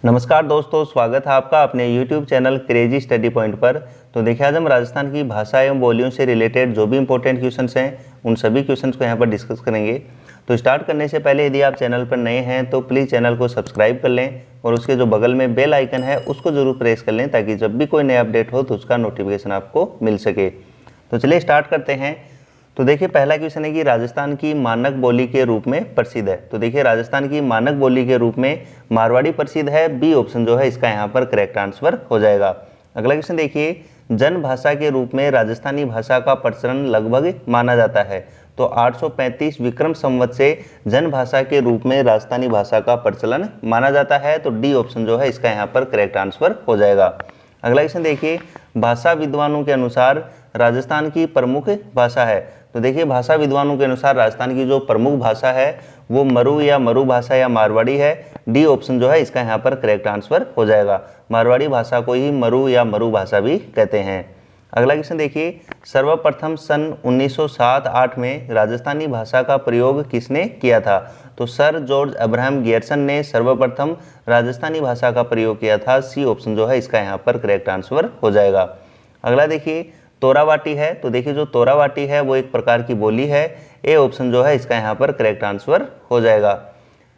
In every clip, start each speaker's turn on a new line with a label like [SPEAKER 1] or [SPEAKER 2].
[SPEAKER 1] नमस्कार दोस्तों, स्वागत है आपका अपने YouTube channel crazy study point पर। तो देखिए, आज हम राजस्थान की भाषा एवं बोलियों से रिलेटेड जो भी इंपॉर्टेंट क्वेश्चंस हैं उन सभी क्वेश्चंस को यहाँ पर डिस्कस करेंगे। तो स्टार्ट करने से पहले यदि आप चैनल पर नए हैं तो प्लीज़ चैनल को सब्सक्राइब कर लें और उसके जो बगल में बेल आइकन है उसको ज़रूर प्रेस कर लें ताकि जब भी कोई नया अपडेट हो तो उसका नोटिफिकेशन आपको मिल सके। तो चलिए स्टार्ट करते हैं। तो देखिए, पहला क्वेश्चन है कि राजस्थान की मानक बोली के रूप में प्रसिद्ध है। तो देखिए, राजस्थान की मानक बोली के रूप में मारवाड़ी प्रसिद्ध है। बी ऑप्शन जो है इसका यहाँ पर करेक्ट आंसर हो जाएगा। अगला क्वेश्चन देखिए, जन भाषा के रूप में राजस्थानी भाषा का प्रचलन लगभग माना जाता है। तो 835 विक्रम संवत से जन भाषा के रूप में राजस्थानी भाषा का प्रचलन माना जाता है। तो डी ऑप्शन जो है इसका यहाँ पर करेक्ट आंसर हो जाएगा। अगला क्वेश्चन देखिए, भाषा विद्वानों के अनुसार राजस्थान की प्रमुख भाषा है। तो देखिए, भाषा विद्वानों के अनुसार राजस्थान की जो प्रमुख भाषा है वो मरु या मरु भाषा या मारवाड़ी है। डी ऑप्शन जो है इसका यहाँ पर करेक्ट आंसर हो जाएगा। मारवाड़ी भाषा को ही मरु या मरु भाषा भी कहते हैं। अगला क्वेश्चन देखिए, सर्वप्रथम सन 1907-8 में राजस्थानी भाषा का प्रयोग किसने किया था। तो सर जॉर्ज अब्राहम गियर्सन ने सर्वप्रथम राजस्थानी भाषा का प्रयोग किया था। सी ऑप्शन जो है इसका यहाँ पर करेक्ट आंसर हो जाएगा। अगला देखिए, तोरावाटी है। तो देखिए, जो तोरावाटी है वो एक प्रकार की बोली है। ए ऑप्शन जो है इसका यहाँ पर करेक्ट आंसर हो जाएगा।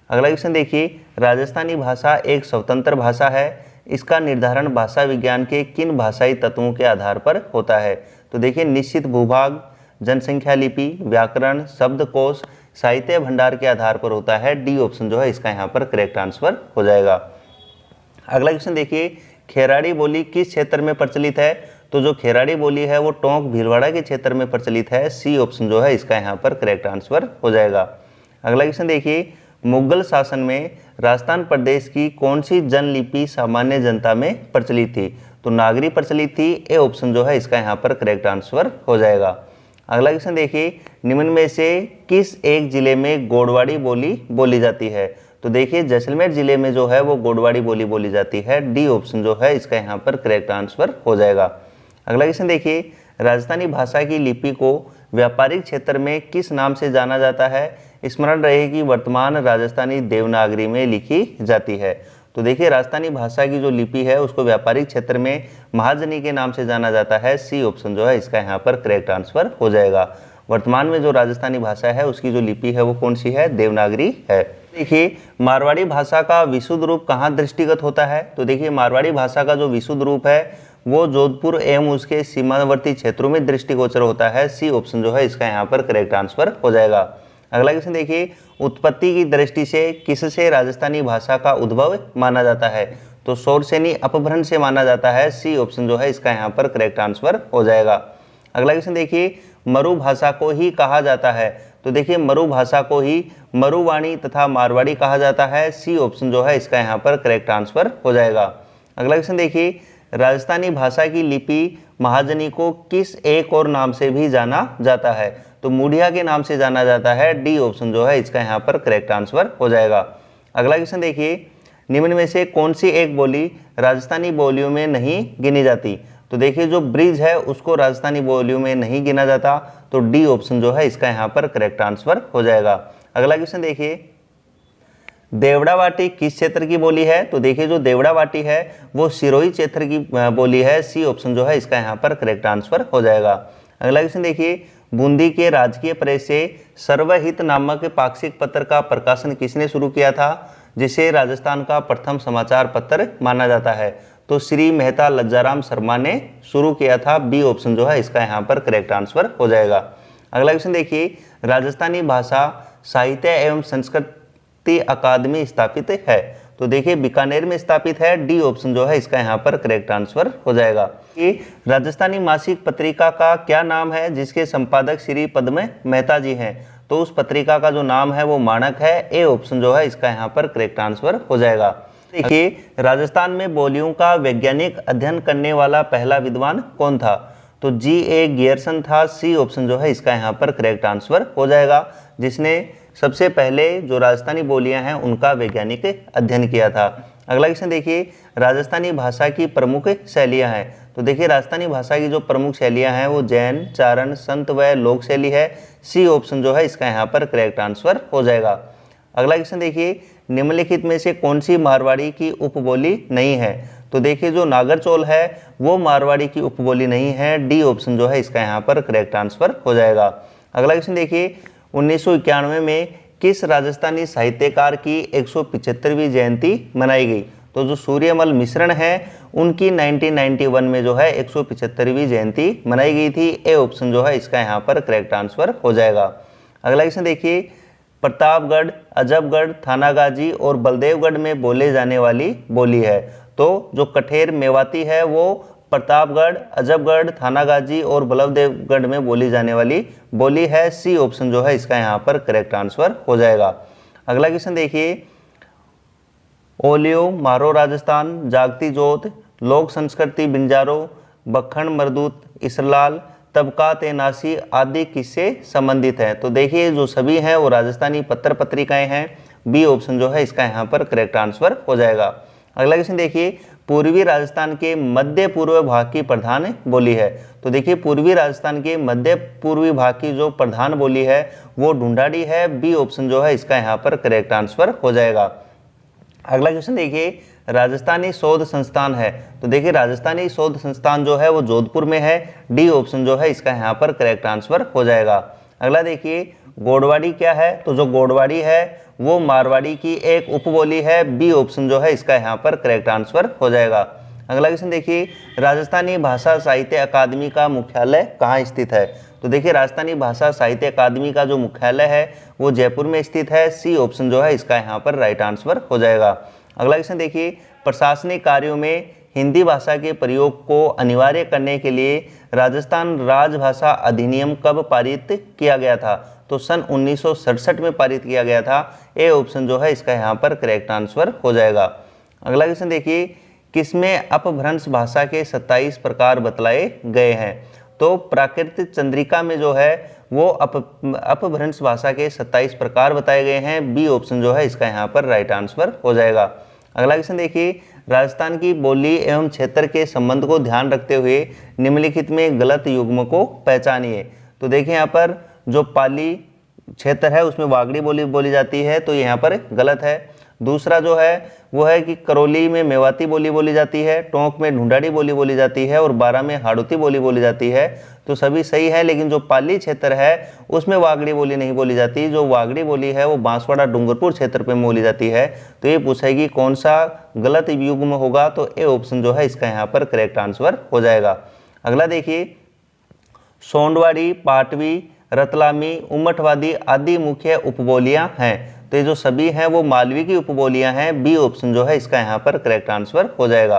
[SPEAKER 1] अगला क्वेश्चन देखिए, राजस्थानी भाषा एक स्वतंत्र भाषा है। इसका निर्धारण भाषा विज्ञान के किन भाषाई तत्वों के आधार पर होता है। तो देखिए, निश्चित भूभाग, जनसंख्या लिपि, व्याकरण, शब्दकोश, साहित्य भंडार के आधार पर होता है। डी ऑप्शन जो है इसका यहाँ पर करेक्ट आंसर हो जाएगा। अगला क्वेश्चन देखिए, खेराड़ी बोली किस क्षेत्र में प्रचलित है। तो जो खेराड़ी बोली है वो टोंक भीलवाड़ा के क्षेत्र में प्रचलित है। सी ऑप्शन जो है इसका यहाँ पर करेक्ट आंसर हो जाएगा। अगला क्वेश्चन देखिए, मुगल शासन में राजस्थान प्रदेश की कौन सी जनलिपि सामान्य जनता में प्रचलित थी। तो नागरी प्रचलित थी। ए ऑप्शन जो है इसका यहाँ पर करेक्ट आंसर हो जाएगा। अगला क्वेश्चन देखिए, निम्न में से किस एक जिले में गोडवाड़ी बोली बोली जाती है। तो देखिए, जैसलमेर जिले में जो है वो गोडवाड़ी बोली बोली जाती है। डी ऑप्शन जो है इसका यहाँ पर करेक्ट आंसर हो जाएगा। अगला क्वेश्चन देखिए, राजस्थानी भाषा की लिपि को व्यापारिक क्षेत्र में किस नाम से जाना जाता है। स्मरण रहे कि वर्तमान राजस्थानी देवनागरी में लिखी जाती है। तो देखिए, राजस्थानी भाषा की जो लिपि है उसको व्यापारिक क्षेत्र में महाजनी के नाम से जाना जाता है। सी ऑप्शन जो है इसका यहाँ पर करेक्ट आंसर हो जाएगा। वर्तमान में जो राजस्थानी भाषा है उसकी जो लिपि है वो कौन सी है, देवनागरी है। देखिए, मारवाड़ी भाषा का विशुद्ध रूप कहाँ दृष्टिगत होता है। तो देखिए, मारवाड़ी भाषा का जो विशुद्ध रूप है वो जोधपुर एवं उसके सीमावर्ती क्षेत्रों में दृष्टिगोचर होता है। सी ऑप्शन जो है इसका यहाँ पर करेक्ट आंसर हो जाएगा। अगला क्वेश्चन देखिए, उत्पत्ति की दृष्टि से किससे राजस्थानी भाषा का उद्भव माना जाता है। तो शौरसेनी अपभ्रंश से माना जाता है। सी ऑप्शन जो है इसका यहाँ पर करेक्ट आंसर हो जाएगा। अगला क्वेश्चन देखिए, मरु भाषा को ही कहा जाता है। तो देखिए, मरु भाषा को ही मरुवाणी तथा मारवाड़ी कहा जाता है। सी ऑप्शन जो है इसका यहाँ पर करेक्ट आंसर हो जाएगा। अगला क्वेश्चन देखिए, राजस्थानी भाषा की लिपि महाजनी को किस एक और नाम से भी जाना जाता है। तो मुड़िया के नाम से जाना जाता है। डी ऑप्शन जो है इसका यहाँ पर करेक्ट आंसर हो जाएगा। अगला क्वेश्चन देखिए, निम्न में से कौन सी एक बोली राजस्थानी बोलियों में नहीं गिनी जाती। तो देखिए, जो ब्रिज है उसको राजस्थानी बोलियों में नहीं गिना जाता। तो डी ऑप्शन जो है इसका यहाँ पर करेक्ट आंसर हो जाएगा। अगला क्वेश्चन देखिए, देवड़ावाटी किस क्षेत्र की बोली है। तो देखिए, जो देवड़ावाटी है वो सिरोही क्षेत्र की बोली है। सी ऑप्शन जो है इसका यहाँ पर करेक्ट आंसर हो जाएगा। अगला क्वेश्चन देखिए, बूंदी के राजकीय प्रेस से सर्वहित नामक पाक्षिक पत्र का प्रकाशन किसने शुरू किया था, जिसे राजस्थान का प्रथम समाचार पत्र माना जाता है। तो श्री मेहता लज्जाराम शर्मा ने शुरू किया था। बी ऑप्शन जो है इसका यहाँ पर करेक्ट आंसर हो जाएगा। अगला क्वेश्चन देखिए, राजस्थानी भाषा साहित्य एवं संस्कृत अकादमी स्थापित है। तो देखिए, बीकानेर में स्थापित है। डी ऑप्शन जो है इसका यहाँ पर करेक्ट आंसर हो जाएगा। कि राजस्थानी मासिक पत्रिका का क्या नाम है जिसके संपादक श्री पद्म मेहता जी हैं। तो उस पत्रिका का जो नाम है वो माणक है। ए ऑप्शन जो है इसका यहाँ पर करेक्ट आंसर हो जाएगा। देखिए, राजस्थान में बोलियों का वैज्ञानिक अध्ययन करने वाला पहला विद्वान कौन था। तो G.A. गियर्सन था। सी ऑप्शन जो है इसका यहाँ पर करेक्ट आंसर हो जाएगा, जिसने सबसे पहले जो राजस्थानी बोलियां हैं उनका वैज्ञानिक अध्ययन किया था। अगला क्वेश्चन देखिए, राजस्थानी भाषा की प्रमुख शैलियां हैं। तो देखिए, राजस्थानी भाषा की जो प्रमुख शैलियां हैं वो जैन, चारण, संत व लोक शैली है। सी ऑप्शन जो है इसका यहाँ पर करेक्ट आंसर हो जाएगा। अगला क्वेश्चन देखिए, निम्नलिखित में से कौन सी मारवाड़ी की उपबोली नहीं है? तो देखिए जो नागरचौल है वो मारवाड़ी की उपबोली नहीं है। डी ऑप्शन जो है इसका यहाँ पर करेक्ट आंसर हो जाएगा। अगला क्वेश्चन देखिए, 1991 में किस राजस्थानी साहित्यकार की 175वीं जयंती मनाई गई? तो जो सूर्यमल मिश्रण है उनकी 1991 में जो है 175वीं जयंती मनाई गई थी। ए ऑप्शन जो है इसका यहाँ पर करेक्ट आंसर हो जाएगा। अगला क्वेश्चन देखिए, प्रतापगढ़, अजबगढ़, थानागाजी और बलदेवगढ़ में बोले जाने वाली बोली है। तो जो कठेर मेवाती है वो प्रतापगढ़, अजबगढ़, थानागाजी और बलदेवगढ़ में बोली जाने वाली बोली है। सी ऑप्शन जो है इसका यहाँ पर करेक्ट आंसर हो जाएगा। अगला क्वेश्चन देखिए, ओलियो मारो राजस्थान, जागती जोत, लोक संस्कृति बिंजारो, बखण मरदूत इसरलाल, तबकात ए नासी आदि किससे संबंधित है? तो देखिए जो सभी हैं वो राजस्थानी पत्र पत्रिकाएं हैं। बी ऑप्शन जो है इसका यहाँ पर करेक्ट आंसर हो जाएगा। अगला क्वेश्चन देखिए, पूर्वी राजस्थान के मध्य पूर्व भाग की प्रधान बोली है। तो देखिए पूर्वी राजस्थान के मध्य पूर्वी भाग की जो प्रधान बोली है वो ढूंढाड़ी है। बी ऑप्शन जो है इसका यहाँ पर करेक्ट आंसर हो जाएगा। अगला क्वेश्चन देखिए, राजस्थानी शोध संस्थान है। तो देखिए राजस्थानी शोध संस्थान जो है वो जोधपुर में है। डी ऑप्शन जो है इसका यहाँ पर करेक्ट आंसर हो जाएगा। अगला देखिए, गोडवाड़ी क्या है? तो जो गोडवाड़ी है वो मारवाड़ी की एक उपबोली है। बी ऑप्शन जो है इसका यहाँ पर करेक्ट आंसर हो जाएगा। अगला क्वेश्चन देखिए, राजस्थानी भाषा साहित्य अकादमी का मुख्यालय कहाँ स्थित है? तो देखिए राजस्थानी भाषा साहित्य अकादमी का जो मुख्यालय है वो जयपुर में स्थित है। सी ऑप्शन जो है इसका यहाँ पर राइट आंसर हो जाएगा। अगला क्वेश्चन देखिए, प्रशासनिक कार्यों में हिंदी भाषा के प्रयोग को अनिवार्य करने के लिए राजस्थान राजभाषा अधिनियम कब पारित किया गया था? तो सन 1967 में पारित किया गया था। ए ऑप्शन जो है इसका यहाँ पर करेक्ट आंसर हो जाएगा। अगला क्वेश्चन देखिए, किसमें अपभ्रंश भाषा के 27 प्रकार बतलाए गए हैं? तो प्राकृतिक चंद्रिका में जो है वो अपभ्रंश भाषा के 27 प्रकार बताए गए हैं। बी ऑप्शन जो है इसका यहाँ पर राइट आंसर हो जाएगा। अगला क्वेश्चन देखिए, राजस्थान की बोली एवं क्षेत्र के संबंध को ध्यान रखते हुए निम्नलिखित में गलत युग्म को पहचानिए। तो देखिए यहाँ पर जो पाली क्षेत्र है उसमें वागड़ी बोली बोली जाती है, तो यहाँ पर गलत है। दूसरा जो है वो है कि करौली में मेवाती बोली बोली जाती है, टोंक में ढूंढाड़ी बोली बोली जाती है और बारा में हाड़ौती बोली बोली जाती है। तो सभी सही है, लेकिन जो पाली क्षेत्र है उसमें वागड़ी बोली नहीं बोली जाती। जो वागड़ी बोली है वो बांसवाड़ा डूंगरपुर क्षेत्र पे बोली जाती है। तो ये पूछेगी कौन सा गलत युग्म होगा, तो ए ऑप्शन जो है इसका यहाँ पर करेक्ट आंसर हो जाएगा। अगला देखिए, सोंडवाड़ी, पाटवी, रतलामी, उमटवादी आदि मुख्य उपबोलियां हैं। तो ये जो सभी हैं वो मालवी की उपबोलियां हैं। बी ऑप्शन जो है इसका यहाँ पर करेक्ट आंसर हो जाएगा।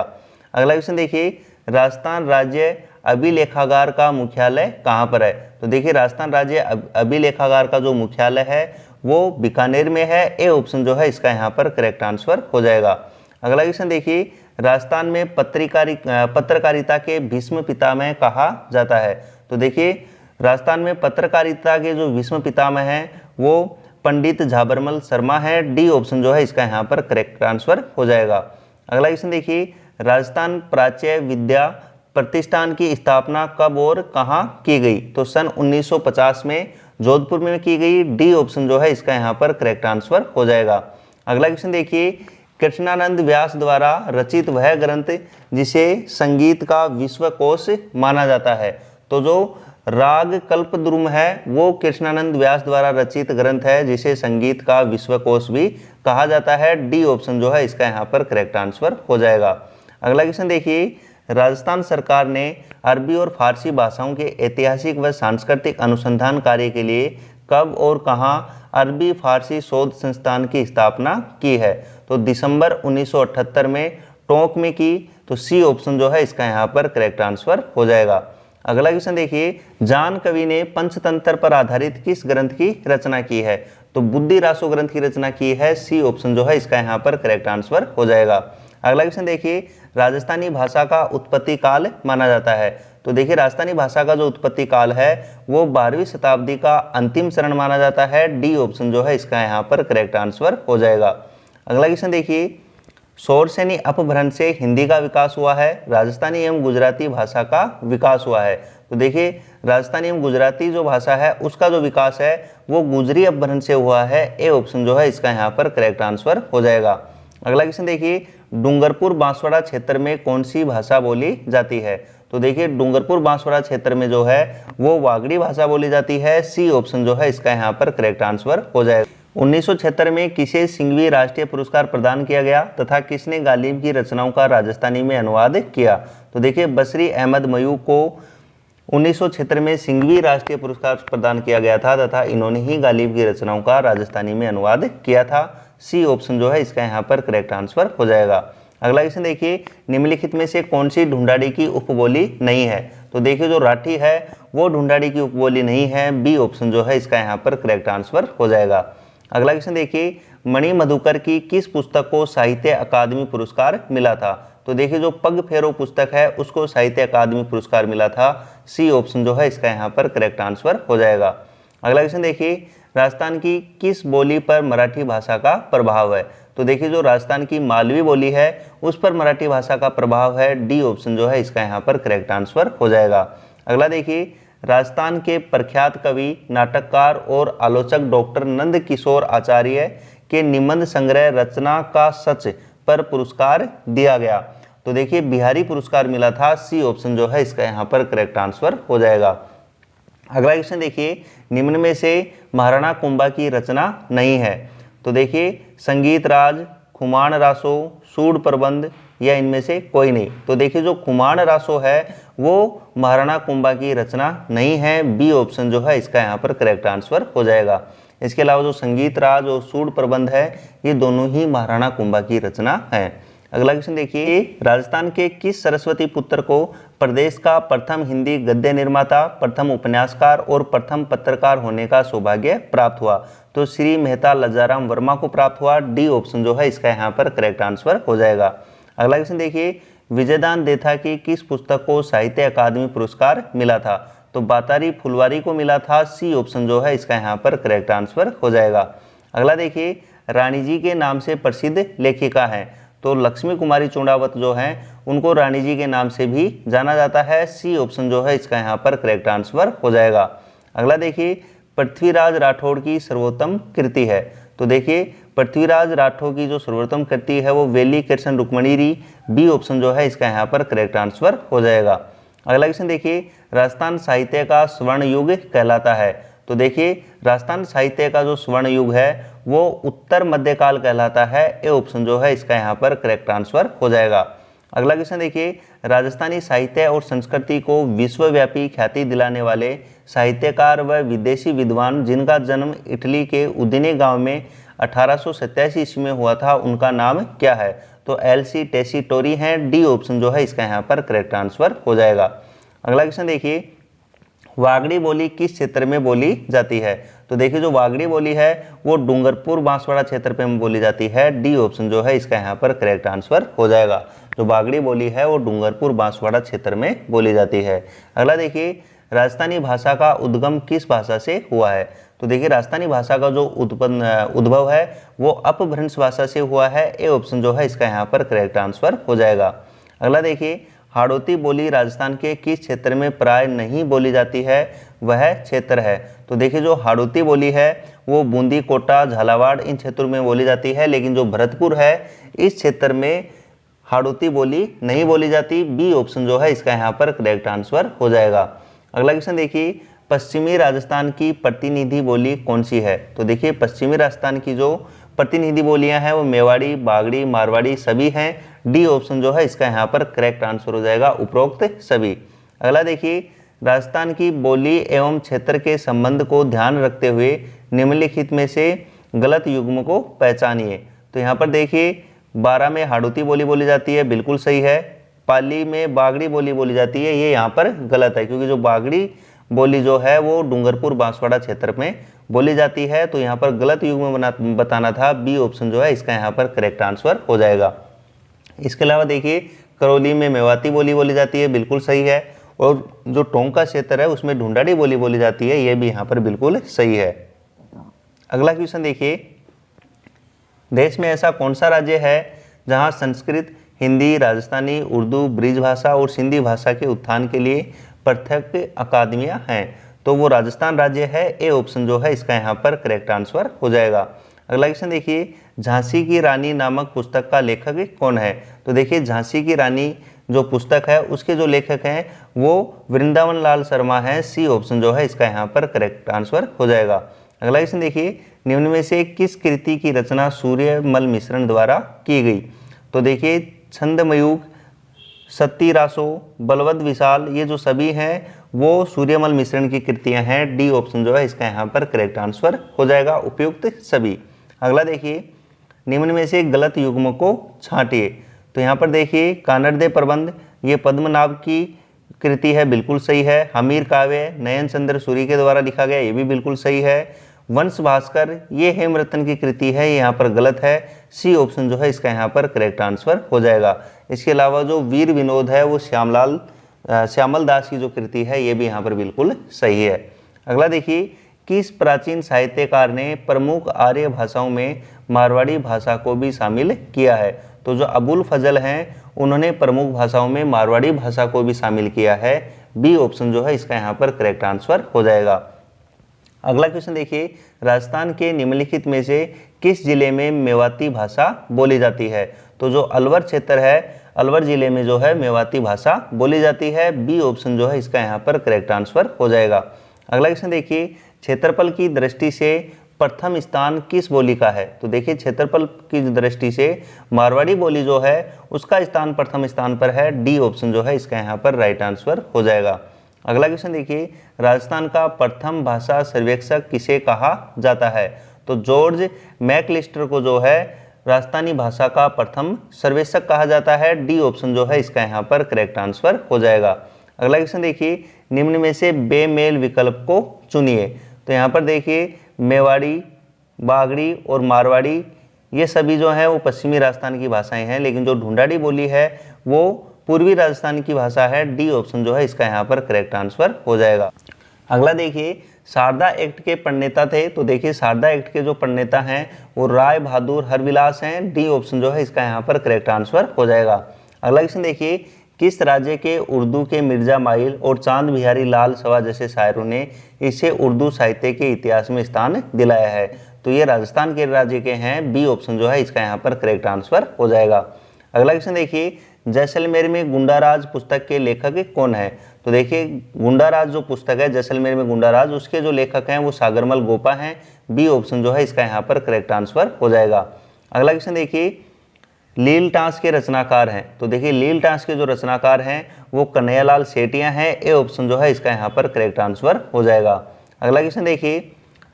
[SPEAKER 1] अगला क्वेश्चन देखिए, राजस्थान राज्य अभिलेखागार का मुख्यालय कहाँ पर है? तो देखिए राजस्थान राज्य अभिलेखागार का जो मुख्यालय है वो बीकानेर में है। ए ऑप्शन जो है इसका यहाँ पर करेक्ट आंसर हो जाएगा। अगला क्वेश्चन देखिए, राजस्थान में पत्रकारिता के भीष्म पितामह कहा जाता है। तो देखिए राजस्थान में पत्रकारिता के जो भीष्म पितामह हैं वो पंडित झाबरमल शर्मा है। डी ऑप्शन जो है इसका यहाँ पर करेक्ट आंसर हो जाएगा। अगला क्वेश्चन देखिए, राजस्थान प्राच्य विद्या प्रतिष्ठान की स्थापना कब और कहाँ की गई? तो सन 1950 में जोधपुर में की गई। डी ऑप्शन जो है इसका यहाँ पर करेक्ट आंसर हो जाएगा। अगला क्वेश्चन देखिए, कृष्णानंद व्यास द्वारा रचित वह ग्रंथ जिसे संगीत का विश्वकोश माना जाता है। तो जो राग कल्पद्रुम है वो कृष्णानंद व्यास द्वारा रचित ग्रंथ है जिसे संगीत का विश्वकोश भी कहा जाता है। डी ऑप्शन जो है इसका यहाँ पर करेक्ट आंसर हो जाएगा। अगला क्वेश्चन देखिए, राजस्थान सरकार ने अरबी और फारसी भाषाओं के ऐतिहासिक व सांस्कृतिक अनुसंधान कार्य के लिए कब और कहाँ अरबी फारसी शोध संस्थान की स्थापना की है? तो दिसंबर 1978 में टोंक में की। तो सी ऑप्शन जो है इसका यहाँ पर करेक्ट आंसर हो जाएगा। अगला क्वेश्चन देखिए, जान कवि ने पंचतंत्र पर आधारित किस ग्रंथ की रचना की है? तो बुद्धि रासो ग्रंथ की रचना की है। सी ऑप्शन जो है इसका यहाँ पर करेक्ट आंसर हो जाएगा। अगला क्वेश्चन देखिए, राजस्थानी भाषा का उत्पत्ति काल माना जाता है। तो देखिए राजस्थानी भाषा का जो उत्पत्ति काल है वो 12वीं शताब्दी का अंतिम चरण माना जाता है। डी ऑप्शन जो है इसका यहाँ पर करेक्ट आंसर हो जाएगा। अगला क्वेश्चन देखिए, शौरसेनी अपभ्रंश से हिंदी का विकास हुआ है, राजस्थानी एवं गुजराती भाषा का विकास हुआ है। तो देखिए राजस्थानी एवं गुजराती जो भाषा है उसका जो विकास है वो गुजरी अपभ्रंश से हुआ है। ए ऑप्शन जो है इसका यहाँ पर करेक्ट आंसर हो जाएगा। अगला क्वेश्चन देखिए, डूंगरपुर बांसवाड़ा क्षेत्र में कौन सी भाषा बोली जाती है? तो देखिए डूंगरपुर बांसवाड़ा क्षेत्र में जो है वो वागड़ी भाषा बोली जाती है। सी ऑप्शन जो है इसका यहाँ पर करेक्ट आंसर हो जाएगा। 1976 में किसे सिंघवी राष्ट्रीय पुरस्कार प्रदान किया गया तथा किसने गालिब की रचनाओं का राजस्थानी में अनुवाद किया? तो देखिए बसरी अहमद मयूं को 1976 में सिंघवी राष्ट्रीय पुरस्कार प्रदान किया गया था तथा इन्होंने ही गालिब की रचनाओं का राजस्थानी में अनुवाद किया था। सी ऑप्शन जो है इसका यहाँ पर करेक्ट आंसर हो जाएगा। अगला क्वेश्चन देखिए, निम्नलिखित में से कौन सी ढूंढाड़ी की उपबोली नहीं है? तो देखिए जो राठी है वो ढूंढाड़ी की उपबोली नहीं है। बी ऑप्शन जो है इसका यहाँ पर करेक्ट आंसर हो जाएगा। अगला क्वेश्चन देखिए, मणि मधुकर की किस पुस्तक को साहित्य अकादमी पुरस्कार मिला था? तो देखिए जो पग फेरो पुस्तक है उसको साहित्य अकादमी पुरस्कार मिला था। सी ऑप्शन जो है इसका यहाँ पर करेक्ट आंसर हो जाएगा। अगला क्वेश्चन देखिए, राजस्थान की किस बोली पर मराठी भाषा का प्रभाव है? तो देखिए जो राजस्थान की मालवी बोली है उस पर मराठी भाषा का प्रभाव है। डी ऑप्शन जो है इसका यहाँ पर करेक्ट आंसर हो जाएगा। अगला देखिए, राजस्थान के प्रख्यात कवि, नाटककार और आलोचक डॉक्टर नंद किशोर आचार्य के निबंध संग्रह रचना का सच पर पुरस्कार दिया गया। तो देखिए बिहारी पुरस्कार मिला था। सी ऑप्शन जो है इसका यहाँ पर करेक्ट आंसर हो जाएगा। अगला क्वेश्चन देखिए, निम्न में से महाराणा कुंभा की रचना नहीं है? तो देखिए संगीत राज, खुमान रासो, सूड प्रबंध या इनमें से कोई नहीं। तो देखिए जो खुमान रासो है वो महाराणा कुंभा की रचना नहीं है। बी ऑप्शन जो है इसका यहाँ पर करेक्ट आंसर हो जाएगा। इसके अलावा जो संगीत राज और सूड प्रबंध है ये दोनों ही महाराणा कुंभा की रचना है। अगला क्वेश्चन देखिए, राजस्थान के किस सरस्वती पुत्र को प्रदेश का प्रथम हिंदी गद्य निर्माता, प्रथम उपन्यासकार और प्रथम पत्रकार होने का सौभाग्य प्राप्त हुआ? तो श्री मेहता लज्जाराम वर्मा को प्राप्त हुआ। डी ऑप्शन जो है इसका यहाँ पर करेक्ट आंसर हो जाएगा। अगला क्वेश्चन देखिए, विजयदान देथा की किस पुस्तक को साहित्य अकादमी पुरस्कार मिला था? तो बातारी फुलवारी को मिला था। सी ऑप्शन जो है इसका यहाँ पर करेक्ट आंसर हो जाएगा। अगला देखिए, रानी जी के नाम से प्रसिद्ध लेखिका हैं? तो लक्ष्मी कुमारी चूड़ावत जो हैं उनको रानी जी के नाम से भी जाना जाता है। सी ऑप्शन जो है इसका यहाँ पर करेक्ट आंसर हो जाएगा। अगला देखिए, पृथ्वीराज राठौड़ की सर्वोत्तम कृति है? तो देखिए पृथ्वीराज राठौड़ की जो सर्वोत्तम कृति है वो वेली कृष्ण रुक्मणी। बी ऑप्शन जो है इसका यहाँ पर करेक्ट आंसर हो जाएगा। अगला क्वेश्चन देखिए, राजस्थान साहित्य का स्वर्ण युग कहलाता है? तो देखिए राजस्थान साहित्य का जो स्वर्ण युग है वो उत्तर मध्यकाल कहलाता है। ए ऑप्शन जो है इसका यहाँ पर करेक्ट आंसर हो जाएगा। अगला क्वेश्चन देखिए, राजस्थानी साहित्य और संस्कृति को विश्वव्यापी ख्याति दिलाने वाले साहित्यकार व विदेशी विद्वान जिनका जन्म इटली के उदिने गांव में 1887 ईस्वी में हुआ था उनका नाम क्या है? तो एलसी टेसीटोरी हैं। डी ऑप्शन जो है इसका यहाँ पर करेक्ट आंसर हो जाएगा। अगला क्वेश्चन देखिए, वागड़ी बोली किस क्षेत्र में बोली जाती है? तो देखिए जो वागड़ी बोली है वो डूंगरपुर बांसवाड़ा क्षेत्र पे बोली जाती है। डी ऑप्शन जो है इसका यहाँ पर करेक्ट आंसर हो जाएगा। जो वागड़ी बोली है वो डूंगरपुर बांसवाड़ा क्षेत्र में बोली जाती है। अगला देखिए, राजस्थानी भाषा का उद्गम किस भाषा से हुआ है? तो देखिए राजस्थानी भाषा का जो उद्भव है वो अपभ्रंश भाषा से हुआ है। ए ऑप्शन जो है इसका यहाँ पर करेक्ट आंसर हो जाएगा। अगला देखिए, हाड़ौती बोली राजस्थान के किस क्षेत्र में प्राय नहीं बोली जाती है? वह क्षेत्र है? तो देखिए जो हाड़ौती बोली है वो बूंदी, कोटा, झालावाड़ इन क्षेत्रों में बोली जाती है, लेकिन जो भरतपुर है इस क्षेत्र में हाड़ौती बोली नहीं बोली जाती। बी ऑप्शन जो है इसका यहाँ पर करेक्ट आंसर हो जाएगा। अगला क्वेश्चन देखिए, पश्चिमी राजस्थान की प्रतिनिधि बोली कौन सी है? तो देखिए पश्चिमी राजस्थान की जो प्रतिनिधि बोलियां हैं वो मेवाड़ी, बागड़ी, मारवाड़ी सभी हैं। डी ऑप्शन जो है इसका यहाँ पर करेक्ट आंसर हो जाएगा, उपरोक्त सभी। अगला देखिए, राजस्थान की बोली एवं क्षेत्र के संबंध को ध्यान रखते हुए निम्नलिखित में से गलत युग्म को पहचानिए। तो यहाँ पर देखिए 12 में हाड़ौती बोली बोली जाती है, बिल्कुल सही है। पाली में बागड़ी बोली बोली जाती है, ये यहाँ पर गलत है क्योंकि जो बागड़ी बोली जो है वो डूंगरपुर बांसवाड़ा क्षेत्र में बोली जाती है। तो यहाँ पर गलत युग्म बताना था। बी ऑप्शन जो है इसका यहाँ पर करेक्ट आंसर हो जाएगा। इसके अलावा देखिए करौली में मेवाती बोली बोली जाती है, बिल्कुल सही है। और जो टोंका क्षेत्र है उसमें ढूंढाड़ी बोली बोली जाती है, ये भी यहाँ पर बिल्कुल सही है। अगला क्वेश्चन देखिए, देश में ऐसा कौन सा राज्य है जहाँ संस्कृत, हिंदी, राजस्थानी, उर्दू, ब्रिज भाषा और सिंधी भाषा के उत्थान के लिए पृथक अकादमियां हैं, तो वो राजस्थान राज्य है। ए ऑप्शन जो है इसका यहाँ पर करेक्ट आंसर हो जाएगा। अगला क्वेश्चन देखिए, झांसी की रानी नामक पुस्तक का लेखक कौन है? तो देखिए झांसी की रानी जो पुस्तक है उसके जो लेखक हैं वो वृंदावन लाल शर्मा हैं। सी ऑप्शन जो है इसका यहाँ पर करेक्ट आंसर हो जाएगा। अगला क्वेश्चन देखिए, निम्न में से किस कृति की रचना सूर्यमल मिश्रण द्वारा की गई? तो देखिए छंदमयूख, सती रासो, बलवद विशाल, ये जो सभी हैं वो सूर्यमल मिश्रण की कृतियां हैं। डी ऑप्शन जो है इसका यहाँ पर करेक्ट आंसर हो जाएगा, उपयुक्त सभी। अगला देखिए, निम्न में से गलत युग्म को छांटिए। तो यहाँ पर देखिए कानड़दे प्रबंध, ये पद्मनाभ की कृति है, बिल्कुल सही है। हमीर काव्य नयन चंद्र सूरी के द्वारा लिखा गया, ये भी बिल्कुल सही है। वंश भास्कर, ये हेमरतन की कृति है, ये यहाँ पर गलत है। सी ऑप्शन जो है इसका यहाँ पर करेक्ट आंसर हो जाएगा। इसके अलावा जो वीर विनोद है वो श्यामल दास की जो कृति है ये भी यहाँ पर बिल्कुल सही है। अगला देखिए, किस प्राचीन साहित्यकार ने प्रमुख आर्य भाषाओं में मारवाड़ी भाषा को भी शामिल किया है? तो जो अबुल फजल हैं उन्होंने प्रमुख भाषाओं में मारवाड़ी भाषा को भी शामिल किया है। बी ऑप्शन जो है इसका यहाँ पर करेक्ट आंसर हो जाएगा। अगला क्वेश्चन देखिए, राजस्थान के निम्नलिखित में से किस जिले में मेवाती भाषा बोली जाती है? तो जो अलवर क्षेत्र है, अलवर जिले में जो है मेवाती भाषा बोली जाती है। बी ऑप्शन जो है इसका यहाँ पर करेक्ट आंसर हो जाएगा। अगला क्वेश्चन देखिए, क्षेत्रफल की दृष्टि से प्रथम स्थान किस बोली का है? तो देखिए क्षेत्रफल की दृष्टि से मारवाड़ी बोली जो है उसका स्थान प्रथम स्थान पर है। डी ऑप्शन जो है इसका यहाँ पर राइट आंसर हो जाएगा। अगला क्वेश्चन देखिए, राजस्थान का प्रथम भाषा सर्वेक्षक किसे कहा जाता है? तो जॉर्ज मैकलिस्टर को जो है राजस्थानी भाषा का प्रथम सर्वेक्षक कहा जाता है। डी ऑप्शन जो है इसका यहाँ पर करेक्ट आंसर हो जाएगा। अगला क्वेश्चन देखिए, निम्न में से बेमेल विकल्प को चुनिए। तो यहाँ पर देखिए मेवाड़ी, बागड़ी और मारवाड़ी ये सभी जो है वो पश्चिमी राजस्थान की भाषाएं हैं, लेकिन जो ढूंढाड़ी बोली है वो पूर्वी राजस्थान की भाषा है। डी ऑप्शन जो है इसका यहाँ पर करेक्ट आंसर हो जाएगा। अगला देखिए, शारदा एक्ट के प्रणेता थे। तो देखिए शारदा एक्ट के जो प्रणेता हैं वो राय बहादुर हरविलास हैं। डी ऑप्शन जो है इसका यहाँ पर करेक्ट आंसर हो जाएगा। अगला क्वेश्चन देखिए, किस राज्य के उर्दू के मिर्जा माइल और चांद बिहारी लाल सवा जैसे शायरों ने इसे उर्दू साहित्य के इतिहास में स्थान दिलाया है? तो ये राजस्थान के राज्य के हैं। बी ऑप्शन जो है इसका यहाँ पर करेक्ट आंसर हो जाएगा। अगला क्वेश्चन देखिए, जैसलमेर में गुंडाराज पुस्तक के लेखक कौन है? तो देखिए गुंडाराज जो पुस्तक है जैसलमेर में गुंडाराज, उसके जो लेखक हैं वो सागरमल गोपा हैं। बी ऑप्शन जो है इसका यहाँ पर करेक्ट आंसर हो जाएगा। अगला क्वेश्चन देखिए, लील टाँस के रचनाकार हैं। तो देखिए लील टाँस के जो रचनाकार हैं वो कन्हैयालाल सेठिया हैं। ए ऑप्शन जो है इसका यहाँ पर करेक्ट आंसर हो जाएगा। अगला क्वेश्चन देखिए,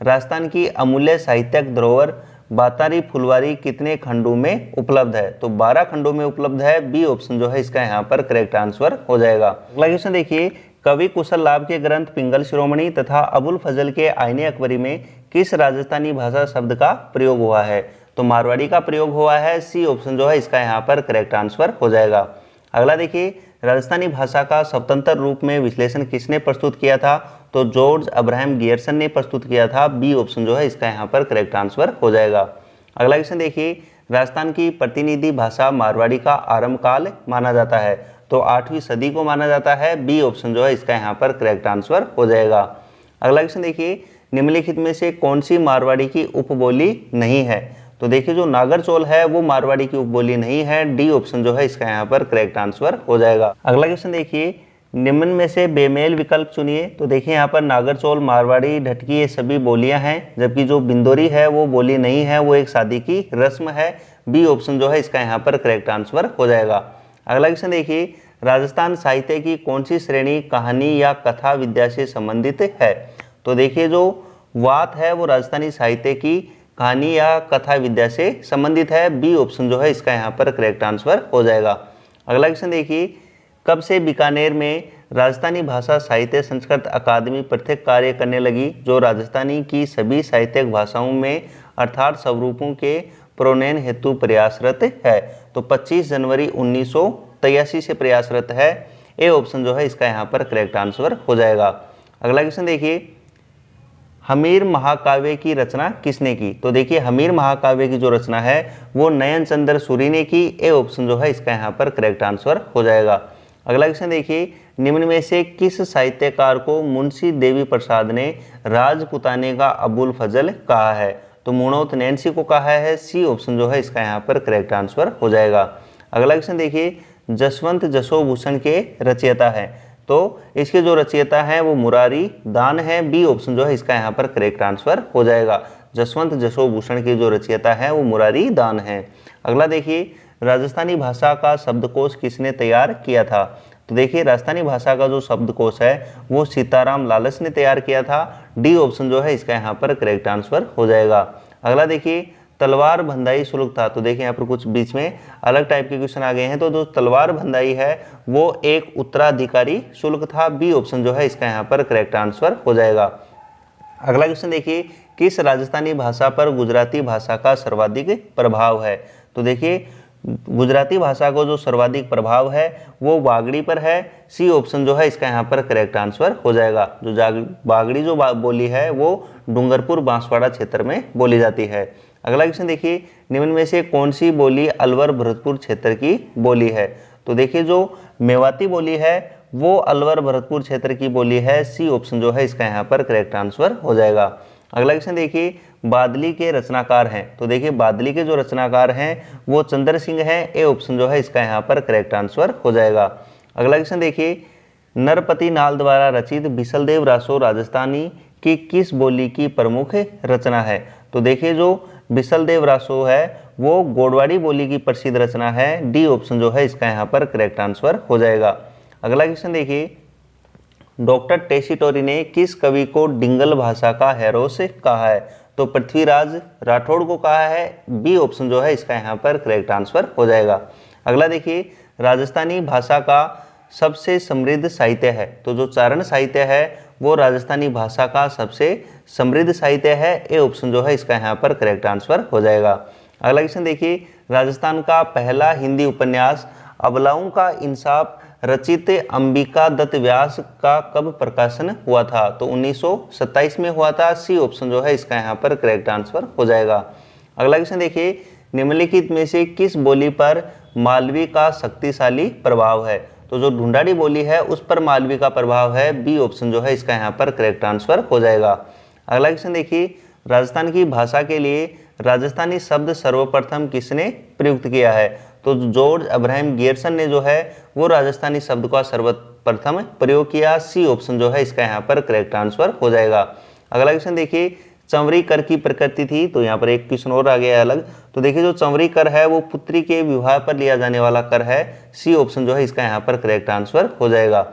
[SPEAKER 1] राजस्थान की अमूल्य साहित्यिक धरोहर बातारी फुलवारी कितने खंडों में उपलब्ध है? तो 12 खंडों में उपलब्ध है। बी ऑप्शन जो है इसका यहाँ पर करेक्ट आंसर हो जाएगा। अगला क्वेश्चन देखिए, कवि कुशल लाभ के ग्रंथ पिंगल शिरोमणि तथा अबुल फजल के आईने अकबरी में किस राजस्थानी भाषा शब्द का प्रयोग हुआ है? तो मारवाड़ी का प्रयोग हुआ है। सी ऑप्शन जो है इसका यहाँ पर करेक्ट आंसर हो जाएगा। अगला देखिए, राजस्थानी भाषा का स्वतंत्र रूप में विश्लेषण किसने प्रस्तुत किया था? तो जॉर्ज अब्राहम गियर्सन ने प्रस्तुत किया था। बी ऑप्शन जो है इसका यहाँ पर करेक्ट आंसर हो जाएगा। अगला क्वेश्चन देखिए, राजस्थान की प्रतिनिधि भाषा मारवाड़ी का आरंभ काल माना जाता है? तो 8वीं सदी को माना जाता है। बी ऑप्शन जो है इसका यहाँ पर करेक्ट आंसर हो जाएगा। अगला क्वेश्चन देखिए, निम्नलिखित में से कौन सी मारवाड़ी की उपबोली नहीं है? तो देखिए जो नागर चोल है वो मारवाड़ी की उपबोली नहीं है। डी ऑप्शन जो है इसका यहाँ पर करेक्ट आंसर हो जाएगा। अगला क्वेश्चन देखिए, निम्न में से बेमेल विकल्प चुनिए। तो देखिए यहाँ पर नागर चोल, मारवाड़ी, ढटकी ये सभी बोलियां हैं, जबकि जो बिंदोरी है वो बोली नहीं है, वो एक शादी की रस्म है। बी ऑप्शन जो है इसका यहाँ पर करेक्ट आंसर हो जाएगा। अगला क्वेश्चन देखिए, राजस्थान साहित्य की कौन सी श्रेणी कहानी या कथा विद्या से संबंधित है? तो देखिए जो वात है वो राजस्थानी साहित्य की कहानी या कथा विद्या से संबंधित है। बी ऑप्शन जो है इसका यहाँ पर करेक्ट आंसर हो जाएगा। अगला क्वेश्चन देखिए, कब से बीकानेर में राजस्थानी भाषा साहित्य संस्कृत अकादमी पृथक कार्य करने लगी, जो राजस्थानी की सभी साहित्यिक भाषाओं में अर्थात स्वरूपों के प्रोन्नयन हेतु प्रयासरत है? तो 25 जनवरी 1983 से प्रयासरत है। ए ऑप्शन जो है इसका यहाँ पर करेक्ट आंसर हो जाएगा। अगला क्वेश्चन देखिए, हमीर महाकाव्य की रचना किसने की? तो देखिए हमीर महाकाव्य की जो रचना है वो नयन चंद्र सूरी ने की। ए ऑप्शन जो है इसका यहाँ पर करेक्ट आंसर हो जाएगा। अगला क्वेश्चन देखिए, निम्न में से किस साहित्यकार को मुंशी देवी प्रसाद ने राजपुताने का अबुल फजल कहा है? तो मुणौत नैन्सी को कहा है। सी ऑप्शन जो है इसका यहाँ पर करेक्ट आंसर हो जाएगा। अगला क्वेश्चन देखिए, जसवंत जसोभूषण के रचयिता है, तो इसके जो रचयिता हैं वो मुरारी दान है। बी ऑप्शन जो है इसका यहाँ पर करेक्ट आंसर हो जाएगा। जसवंत जसोभूषण के जो रचयिता है वो मुरारी दान है। अगला देखिए, राजस्थानी भाषा का शब्दकोश किसने तैयार किया था? तो देखिए राजस्थानी भाषा का जो शब्दकोश है वो सीताराम लालस ने तैयार किया था। डी ऑप्शन जो है इसका यहाँ पर करेक्ट आंसर हो जाएगा। अगला देखिए, तलवार भंदाई शुल्क था, तो देखिए यहाँ पर कुछ बीच में अलग टाइप के क्वेश्चन आ गए हैं। तो जो तलवार भंदाई है वो एक उत्तराधिकारी शुल्क था। बी ऑप्शन जो है इसका यहाँ पर करेक्ट आंसर हो जाएगा। अगला क्वेश्चन देखिए, किस राजस्थानी भाषा पर गुजराती भाषा का सर्वाधिक प्रभाव है? तो देखिए गुजराती भाषा को जो सर्वाधिक प्रभाव है वो बागड़ी पर है। सी ऑप्शन जो है इसका यहाँ पर करेक्ट आंसर हो जाएगा। जो बागड़ी जो बोली है वो डूंगरपुर बांसवाड़ा क्षेत्र में बोली जाती है। अगला क्वेश्चन देखिए, निम्न में से कौन सी बोली अलवर भरतपुर क्षेत्र की बोली है? तो देखिए जो मेवाती बोली है वो अलवर भरतपुर क्षेत्र की बोली है। सी ऑप्शन जो है इसका यहाँ पर करेक्ट आंसर हो जाएगा। अगला क्वेश्चन देखिए, बादली के रचनाकार हैं, तो देखिए बादली के जो रचनाकार हैं वो चंद्र सिंह हैं। ए ऑप्शन जो है इसका यहाँ पर करेक्ट आंसर हो जाएगा। अगला क्वेश्चन देखिए, नरपति नाल द्वारा रचित बिसलदेव रासो राजस्थानी की किस बोली की प्रमुख रचना है? तो देखिए जो बिसलदेव रासो है वो गोडवाड़ी बोली की प्रसिद्ध रचना है। डी ऑप्शन जो है इसका यहाँ पर करेक्ट आंसर हो जाएगा। अगला क्वेश्चन देखिए, डॉक्टर टेसीटोरी ने किस कवि को डिंगल भाषा का हेरोस कहा है? तो पृथ्वीराज राठौड़ को कहा है। बी ऑप्शन जो है इसका यहाँ पर करेक्ट आंसर हो जाएगा। अगला देखिए, राजस्थानी भाषा का सबसे समृद्ध साहित्य है, तो जो चारण साहित्य है वो राजस्थानी भाषा का सबसे समृद्ध साहित्य है। ए ऑप्शन जो है इसका यहाँ पर करेक्ट आंसर हो जाएगा। अगला क्वेश्चन देखिए, राजस्थान का पहला हिंदी उपन्यास अबलाओं का इंसाफ रचित अंबिका दत्त व्यास का कब प्रकाशन हुआ था? तो 1927 में हुआ था। सी ऑप्शन जो है इसका यहाँ पर करेक्ट आंसर हो जाएगा। अगला क्वेश्चन देखिए, निम्नलिखित में से किस बोली पर मालवी का शक्तिशाली प्रभाव है? तो जो ढूंढाड़ी बोली है उस पर मालवी का प्रभाव है। बी ऑप्शन जो है इसका यहाँ पर करेक्ट आंसर हो जाएगा। अगला क्वेश्चन देखिए, राजस्थान की भाषा के लिए राजस्थानी शब्द सर्वप्रथम किसने प्रयुक्त किया है? तो जॉर्ज अब्राहम गियर्सन ने जो है वो राजस्थानी शब्द का सर्वप्रथम प्रयोग किया। सी ऑप्शन जो है इसका यहाँ पर करेक्ट आंसर हो जाएगा। अगला क्वेश्चन देखिए, चंवरी कर की प्रकृति थी, तो यहाँ पर एक क्वेश्चन और आ गया है अलग। तो देखिए जो चंवरी कर है वो पुत्री के विवाह पर लिया जाने वाला कर है। सी ऑप्शन जो है इसका यहाँ पर करेक्ट आंसर हो जाएगा।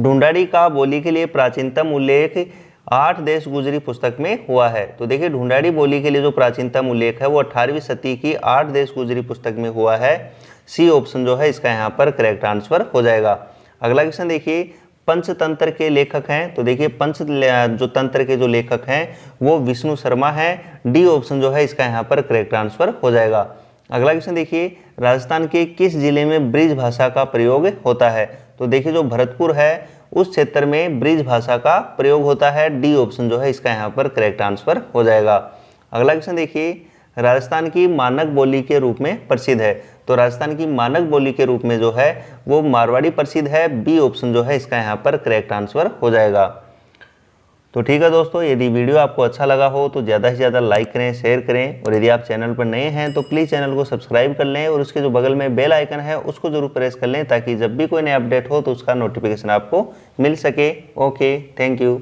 [SPEAKER 1] ढूंढाड़ी का बोली के लिए प्राचीनतम उल्लेख 8 देश गुजरी पुस्तक में हुआ है। तो देखिए ढूंढाड़ी बोली के लिए जो प्राचीनतम उल्लेख है वो 18वीं सदी की 8 देश गुजरी पुस्तक में हुआ है। सी ऑप्शन जो है इसका यहाँ पर करेक्ट आंसर हो जाएगा। अगला क्वेश्चन देखिए, पंचतंत्र के लेखक हैं, तो देखिए पंच जो तंत्र के जो लेखक हैं वो विष्णु शर्मा हैं। डी ऑप्शन जो है इसका यहाँ पर करेक्ट आंसर हो जाएगा। अगला क्वेश्चन देखिए, राजस्थान के किस जिले में ब्रिज भाषा का प्रयोग होता है? तो देखिए जो भरतपुर है उस क्षेत्र में ब्रिज भाषा का प्रयोग होता है। डी ऑप्शन जो है इसका यहाँ पर करेक्ट आंसर हो जाएगा। अगला क्वेश्चन देखिए, राजस्थान की मानक बोली के रूप में प्रसिद्ध है, तो राजस्थान की मानक बोली के रूप में जो है वो मारवाड़ी प्रसिद्ध है। बी ऑप्शन जो है इसका यहाँ पर करेक्ट आंसर हो जाएगा। तो ठीक है दोस्तों, यदि वीडियो आपको अच्छा लगा हो तो ज़्यादा से ज़्यादा लाइक करें, शेयर करें, और यदि आप चैनल पर नए हैं तो प्लीज़ चैनल को सब्सक्राइब कर लें और उसके जो बगल में बेल आइकन है उसको जरूर प्रेस कर लें ताकि जब भी कोई नया अपडेट हो तो उसका नोटिफिकेशन आपको मिल सके। Okay, thank you.